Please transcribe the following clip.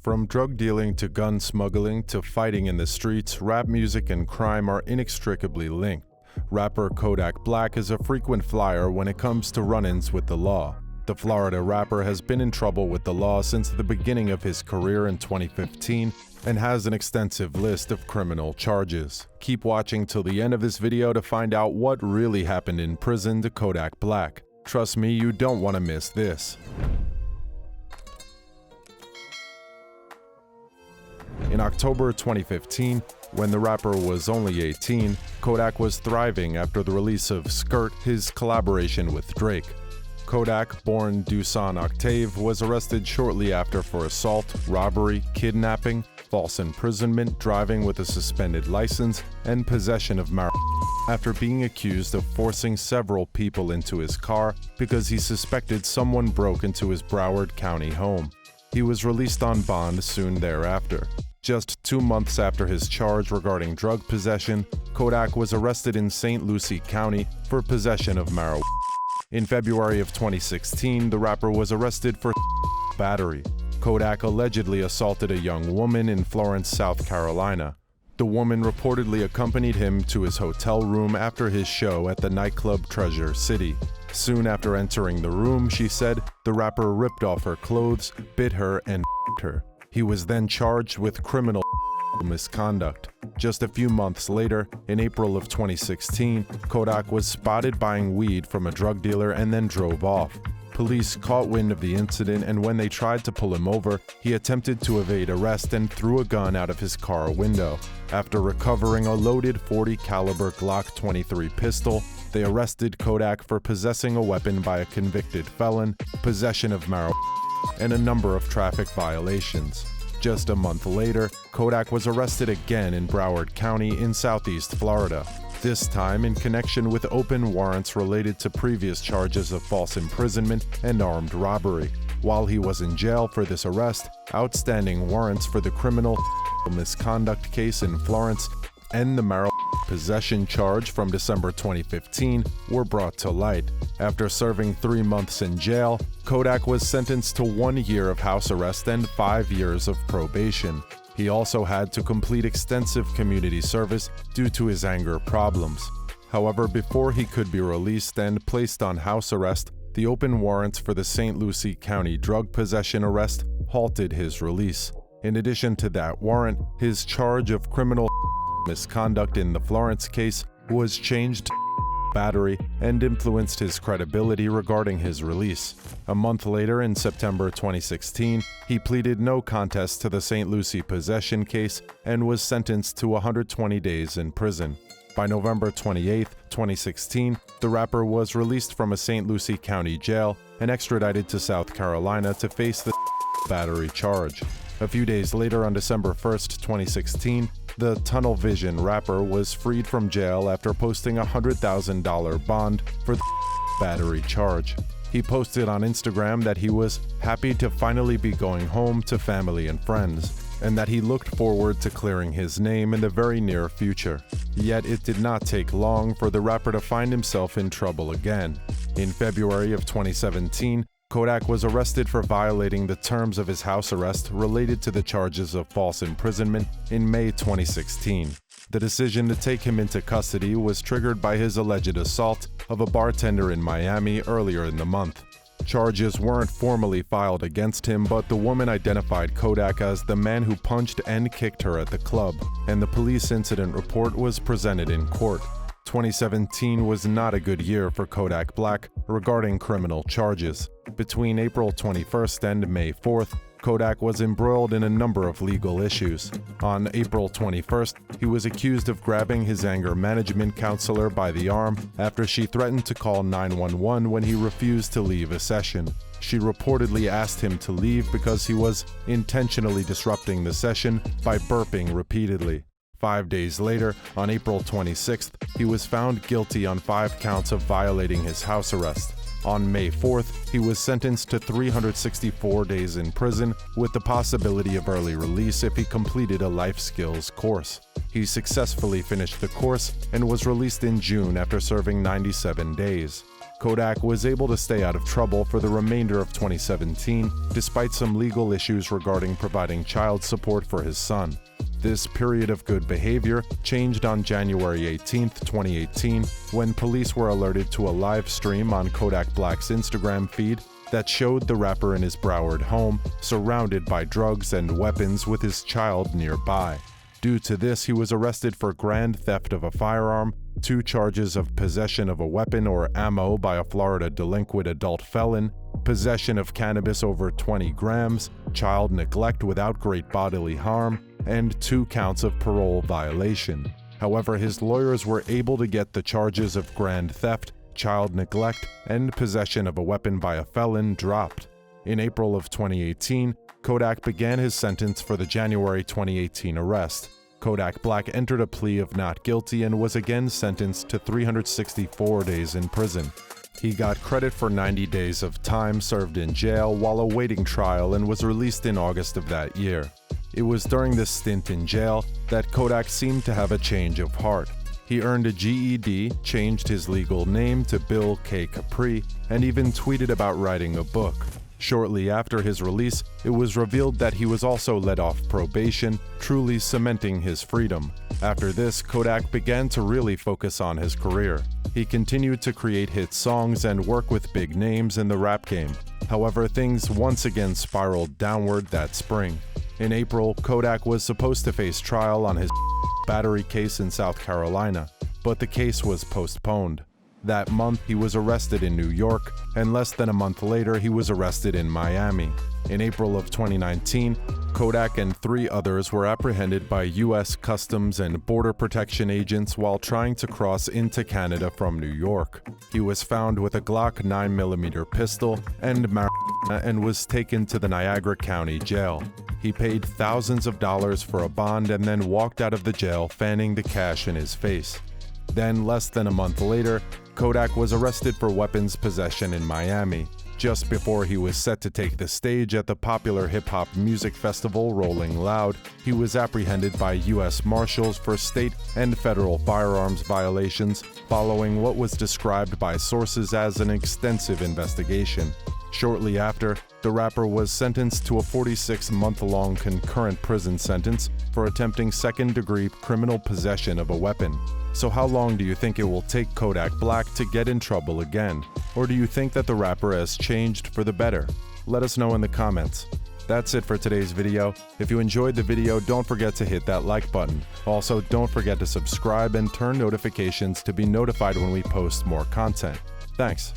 From drug dealing to gun smuggling to fighting in the streets, rap music and crime are inextricably linked. Rapper Kodak Black is a frequent flyer when it comes to run-ins with the law. The Florida rapper has been in trouble with the law since the beginning of his career in 2015 and has an extensive list of criminal charges. Keep watching till the end of this video to find out what really happened in prison to Kodak Black. Trust me, you don't want to miss this. In October 2015, when the rapper was only 18, Kodak was thriving after the release of Skirt, his collaboration with Drake. Kodak, born Dusan Octave, was arrested shortly after for assault, robbery, kidnapping, false imprisonment, driving with a suspended license, and possession of marijuana after being accused of forcing several people into his car because he suspected someone broke into his Broward County home. He was released on bond soon thereafter. Just 2 months after his charge regarding drug possession, Kodak was arrested in St. Lucie County for possession of marijuana. In February of 2016, the rapper was arrested for battery. Kodak allegedly assaulted a young woman in Florence, South Carolina. The woman reportedly accompanied him to his hotel room after his show at the nightclub Treasure City. Soon after entering the room, she said, the rapper ripped off her clothes, bit her, and her. He was then charged with criminal misconduct. Just a few months later, in April of 2016, Kodak was spotted buying weed from a drug dealer and then drove off. Police caught wind of the incident, and when they tried to pull him over, he attempted to evade arrest and threw a gun out of his car window. After recovering a loaded .40 caliber Glock 23 pistol, they arrested Kodak for possessing a weapon by a convicted felon, possession of marijuana, and a number of traffic violations. Just a month later, Kodak was arrested again in Broward County in southeast Florida, this time in connection with open warrants related to previous charges of false imprisonment and armed robbery. While he was in jail for this arrest, outstanding warrants for the criminal misconduct case in Florence and the marijuana possession charge from December 2015 were brought to light. After serving 3 months in jail, Kodak was sentenced to 1 year of house arrest and 5 years of probation. He also had to complete extensive community service due to his anger problems. However, before he could be released and placed on house arrest, the open warrants for the St. Lucie County drug possession arrest halted his release. In addition to that warrant, his charge of criminal misconduct in the Florence case was changed to battery and influenced his credibility regarding his release. A month later, in September 2016, he pleaded no contest to the St. Lucie possession case and was sentenced to 120 days in prison. By November 28, 2016, the rapper was released from a St. Lucie County jail and extradited to South Carolina to face the battery charge. A few days later, on December 1, 2016, the Tunnel Vision rapper was freed from jail after posting a $100,000 bond for the battery charge. He posted on Instagram that he was happy to finally be going home to family and friends, and that he looked forward to clearing his name in the very near future. Yet it did not take long for the rapper to find himself in trouble again. In February of 2017, Kodak was arrested for violating the terms of his house arrest related to the charges of false imprisonment in May 2016. The decision to take him into custody was triggered by his alleged assault of a bartender in Miami earlier in the month. Charges weren't formally filed against him, but the woman identified Kodak as the man who punched and kicked her at the club, and the police incident report was presented in court. 2017 was not a good year for Kodak Black regarding criminal charges. Between April 21st and May 4th, Kodak was embroiled in a number of legal issues. On April 21st, he was accused of grabbing his anger management counselor by the arm after she threatened to call 911 when he refused to leave a session. She reportedly asked him to leave because he was intentionally disrupting the session by burping repeatedly. 5 days later, on April 26th, he was found guilty on 5 counts of violating his house arrest. On May 4th, he was sentenced to 364 days in prison with the possibility of early release if he completed a life skills course. He successfully finished the course and was released in June after serving 97 days. Kodak was able to stay out of trouble for the remainder of 2017, despite some legal issues regarding providing child support for his son. This period of good behavior changed on January 18, 2018, when police were alerted to a live stream on Kodak Black's Instagram feed that showed the rapper in his Broward home, surrounded by drugs and weapons with his child nearby. Due to this, he was arrested for grand theft of a firearm, 2 charges of possession of a weapon or ammo by a Florida delinquent adult felon, possession of cannabis over 20 grams, child neglect without great bodily harm, and 2 counts of parole violation. However, his lawyers were able to get the charges of grand theft, child neglect, and possession of a weapon by a felon dropped. In April of 2018, Kodak began his sentence for the January 2018 arrest. Kodak Black entered a plea of not guilty and was again sentenced to 364 days in prison. He got credit for 90 days of time served in jail while awaiting trial and was released in August of that year. It was during this stint in jail that Kodak seemed to have a change of heart. He earned a GED, changed his legal name to Bill K. Capri, and even tweeted about writing a book. Shortly after his release, it was revealed that he was also let off probation, truly cementing his freedom. After this, Kodak began to really focus on his career. He continued to create hit songs and work with big names in the rap game. However, things once again spiraled downward that spring. In April, Kodak was supposed to face trial on his battery case in South Carolina, but the case was postponed. That month, he was arrested in New York, and less than a month later, he was arrested in Miami. In April of 2019, Kodak and 3 others were apprehended by U.S. Customs and Border Protection agents while trying to cross into Canada from New York. He was found with a Glock 9mm pistol and marijuana and was taken to the Niagara County Jail. He paid thousands of dollars for a bond and then walked out of the jail fanning the cash in his face. Then, less than a month later, Kodak was arrested for weapons possession in Miami. Just before he was set to take the stage at the popular hip-hop music festival Rolling Loud, he was apprehended by U.S. Marshals for state and federal firearms violations following what was described by sources as an extensive investigation. Shortly after, the rapper was sentenced to a 46-month-long concurrent prison sentence for attempting second-degree criminal possession of a weapon. So how long do you think it will take Kodak Black to get in trouble again? Or do you think that the rapper has changed for the better? Let us know in the comments. That's it for today's video. If you enjoyed the video, don't forget to hit that like button. Also, don't forget to subscribe and turn notifications to be notified when we post more content. Thanks.